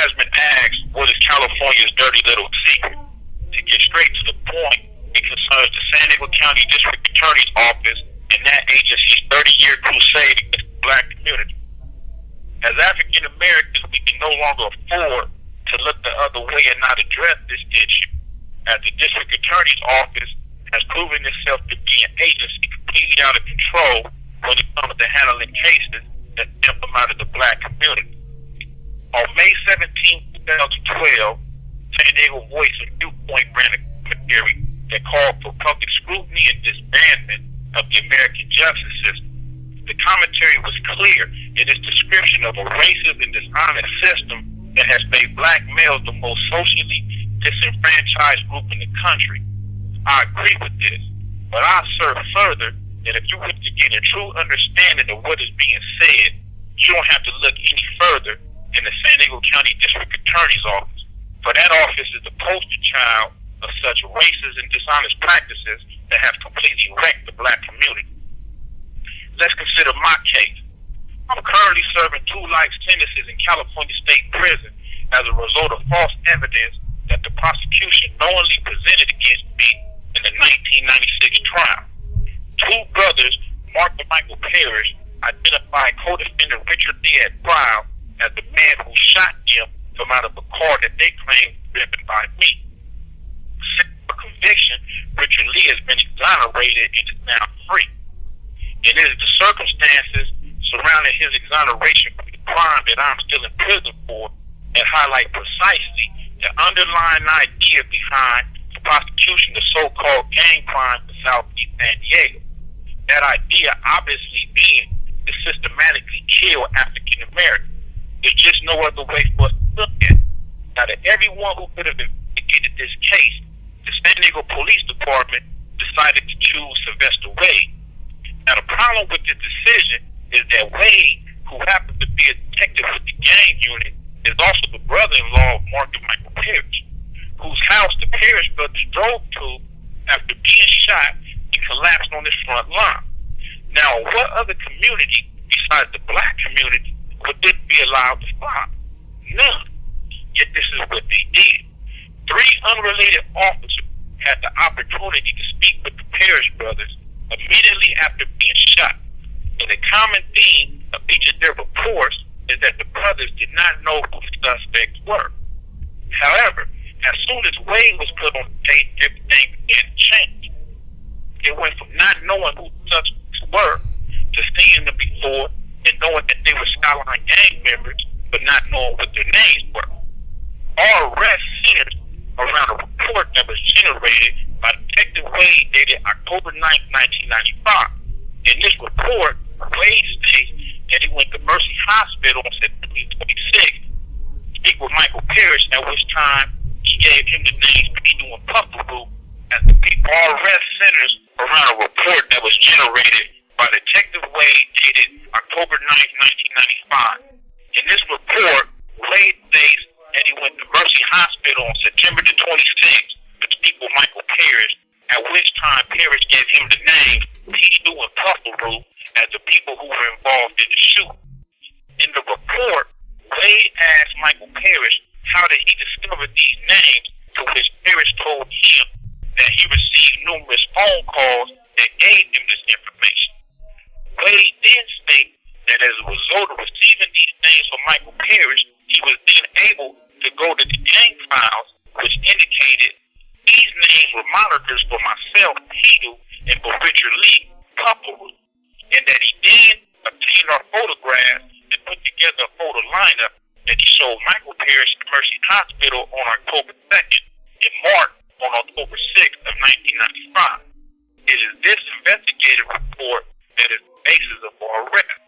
Jasmine asks, what is California's dirty little secret? To get straight to the point, it concerns the San Diego County District Attorney's Office and that agency's 30-year crusade against the black community. As African Americans, we can no longer afford to look the other way and not address this issue, as the District Attorney's Office has proven itself to be an agency completely out of control when it comes to handling cases that stem from out of the black community. On May 17, 2012, San Diego Voice and Viewpoint ran a commentary that called for public scrutiny and disbandment of the American justice system. The commentary was clear in its description of a racist and dishonest system that has made black males the most socially disenfranchised group in the country. I agree with this, but I assert further that if you wish to get a true understanding of what is being said, you don't have to look any further than the San Diego County District Attorney's Office, for that office is the poster child of such racist and dishonest practices that have completely wrecked the black community. Let's consider my case. I'm currently serving 2 life sentences in California State Prison as a result of false evidence that the prosecution knowingly presented against me in the 1996 trial. 2 brothers, Mark and Michael Parrish, identified co-defendant Richard Lee at trial as the man who shot them from out of a car that they claimed was driven by me. Since the conviction, Richard Lee has been exonerated and is now free. It is the circumstances surrounding his exoneration from the crime that I'm still in prison for that highlight precisely the underlying idea behind the prosecution of so-called gang crime in Southeast San Diego. That idea obviously being to systematically kill African Americans. There's just no other way for us to look at it. Now, that everyone who could have investigated this case, the San Diego Police Department decided to choose Sylvester Wade. Now, the problem with this decision is that Wade, who happens to be a detective with the gang unit, is also the brother-in-law of Mark and Michael Parrish, whose house the Parrish brothers drove to after being shot and collapsed on his front lawn. Now, what other community besides the black community would this be allowed to fly? None. Yet this is what they did. 3 unrelated officers had the opportunity to speak with the Parrish brothers immediately after being shot. And the common theme of each of their reports is that the brothers did not know who the suspects were. However, as soon as Wade was put on the tape, everything began to change. It went from not knowing who the suspects were to seeing them before and knowing that they were Skyline gang members, but not knowing what their names were. Our arrest centered around a report that was generated by Detective Wade dated October 9, 1995. In this report, Wade states that he went to Mercy Hospital on September 26th to speak with Michael Parrish, at which time he gave him the names Pino and Puffaloo as the people. Our arrest centers around a report that was generated by Detective Wade dated October 9, 1995. In this report, Wade states that he went to Mercy Hospital on September the 26th to speak with Michael Parrish, at which time Parrish gave him the names Pino and Puffaloo as the people who were involved in the shoot. In the report, Wade asked Michael Parrish how did he discover these names, to which Parrish told him that he received numerous phone calls that gave him this information. Wade then stated that as a result of receiving these names from Michael Parrish, he was then able to go to the gang files, which indicated these names were monikers for myself, Pino, and for Richard Lee, Puffaloo, and that he then obtained our photographs and put together a photo lineup that he showed Michael Parrish at Mercy Hospital on October 2nd and Mark on October 6th of 1995. It is this investigative report that is the basis of our arrest.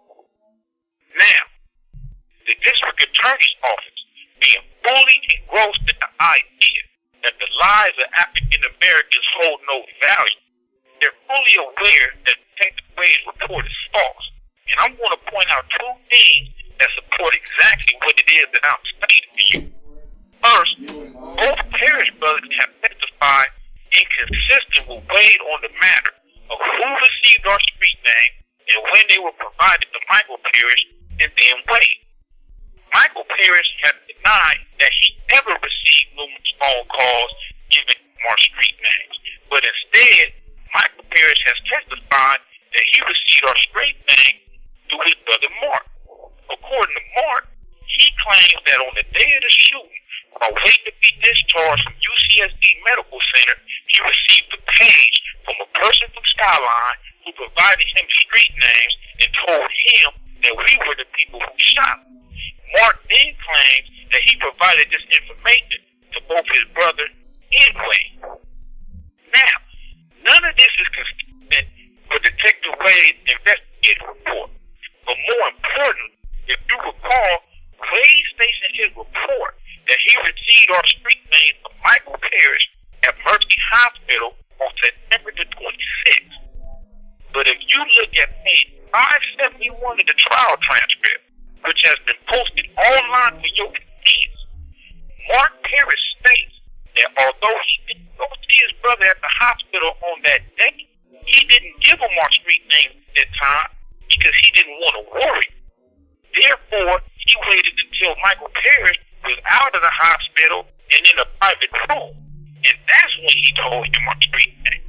Now, the District Attorney's Office, being fully engrossed in the idea that the lives of African Americans hold no value, they're fully aware that Detective Wade's report is false. And I'm going to point out 2 things that support exactly what it is that I'm stating to you. First, both Parrish brothers have testified inconsistent with Wade on the matter of who received our street name and when they were provided to Michael Parrish and then Wade. Michael Parrish has denied that he ever received numerous phone calls giving Mark street names. But instead, Michael Parrish has testified that he received our street name through his brother Mark. According to Mark, he claims that on the day of the shooting, while waiting to be discharged from UCSD Medical Center, he received a page from a person from Skyline who provided him street names and told him that we were the people who shot him. Mark then claims that he provided this information to both his brother and Wade. Now, none of this is consistent with Detective Wade's investigative report. But more important, if you recall, Wade states in his report that he received our street name from Michael Parrish at Mercy Hospital on September the 26th. But if you look at page 571 of the trial transcript, which has been posted online for your convenience, Mark Parrish states that although he didn't go see his brother at the hospital on that day, he didn't give him our street name at that time because he didn't want to worry. Therefore, he waited until Michael Parrish was out of the hospital and in a private room, and that's when he told him our street name.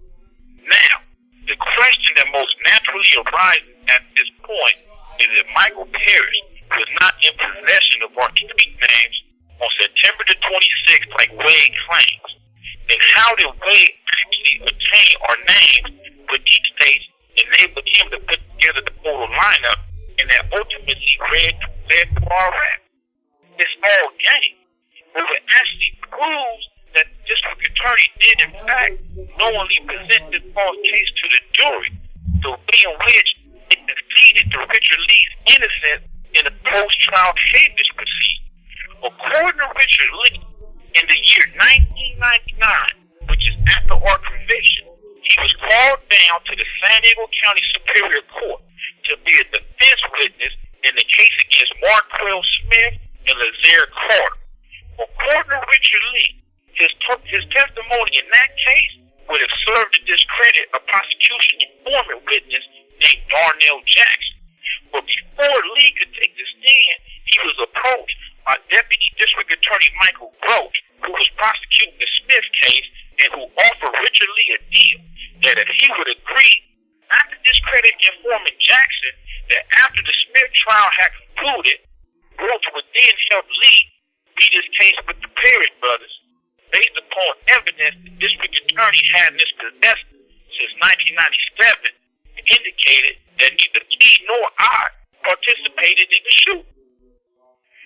Now, the question that most naturally arises at this point is if Michael Parrish was not in possession of our street names on September the 26th like Wade claims, then how did Wade actually obtain our names with these states enabled him to put together the photo lineup and that ultimately led to our arrest? It's all game. But it actually proves that the district attorney did in fact knowingly present this false case to the jury, the way in which it conceded to Richard Lee's innocence in a post-trial habeas proceeding. According to Richard Lee, in the year 1999, which is after our conviction, he was called down to the San Diego County Superior Court to be a defense witness in the case against Marquell Smith and Lazaire Carter. According to Richard Lee, his testimony in that case would have served to discredit a prosecution informant witness named Darnell Jackson. But before Lee could take the stand, he was approached by Deputy District Attorney Michael Gross, who was prosecuting the Smith case and who offered Richard Lee a deal that if he would agree not to discredit informant Jackson, that after the Smith trial had concluded, Gross would then help Lee beat his case with the Parrish brothers based upon evidence the district attorney had in his possession since 1997 and indicated that neither Lee nor I participated in the shooting.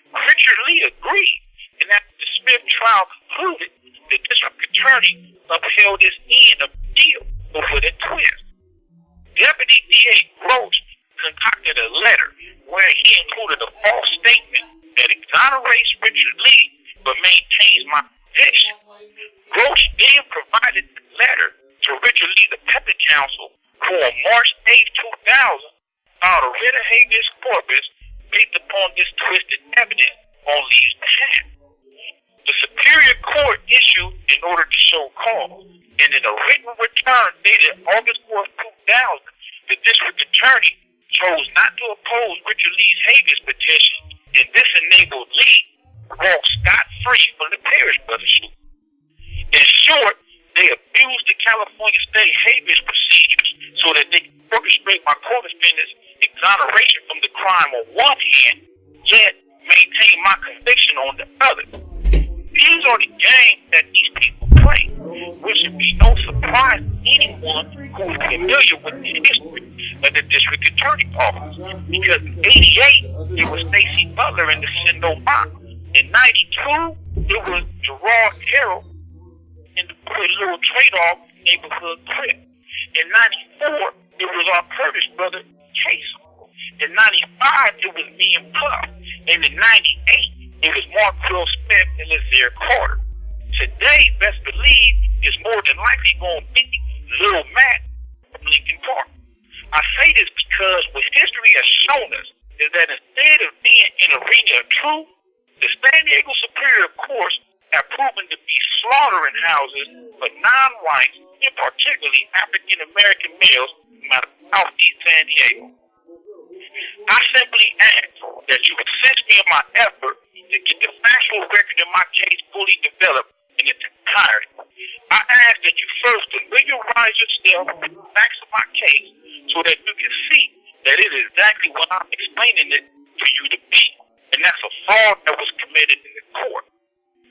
Richard Lee agreed, and after the Smith trial concluded, the district attorney upheld his end of the deal, but with a twist. Deputy D.A. Gross concocted a letter where he included a false statement that exonerates Richard Lee but maintains my position. Gross then provided the letter to Richard Lee's appellate counsel, who on March 8, 2000 filed a writ of habeas corpus based upon this twisted evidence on Lee's behalf. The Superior Court issued an order to show cause, and in a written return dated August 4, 2000, the district attorney chose not to oppose Richard Lee's habeas petition, and this enabled Lee to walk scot-free from the Parrish brothers shooting. In short, they abused the California state habeas procedures so that they could orchestrate my co-defendant's exoneration from the crime on one hand, yet maintain my conviction on the other. These are the games that these people play, which should be no surprise to anyone who is familiar with the history of the district attorney's office. Because in 88, it was Stacey Butler and the Sindo Mob. In 92, it was Gerard Carroll in the Little Trade-Off neighborhood crib. In 94, it was our Curtis brother, Chase. In 95, it was me and Puff. And in 98, it was Marquell Smith and Lazaire Carter. Today, best believe, is more than likely going to be Lil Matt from Lincoln Park. I say this because what history has shown us is that instead of being an arena of truth, the San Diego Superior Courts have proven to be slaughtering houses for non-whites, and particularly African-American males out of Southeast San Diego. I simply ask that you assist me in my effort to get the facts full record of my case fully developed in its entirety. I ask that you first familiarize yourself with the facts of my case so that you can see that it is exactly what I'm explaining it to you to be, and that's a fraud that was committed in the court.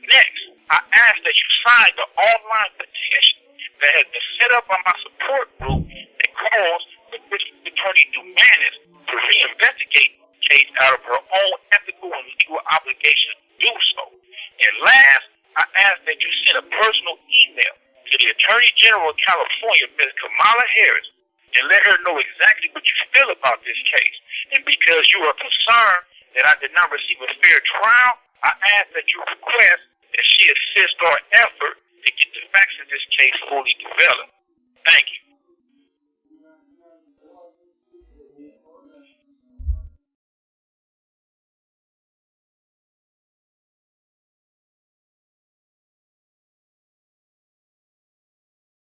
Next, I ask that you sign the online petition that has been set up by my support group that calls for District Attorney Dumanis to reinvestigate the case out of her own ethical and legal obligation to do so. And last, I ask that you send a personal email to the Attorney General of California, Ms. Kamala Harris, and let her know exactly what you feel about this case. And because you are concerned that I did not receive a fair trial, I ask that you request that she assist our effort to get the facts of this case fully developed. Thank you.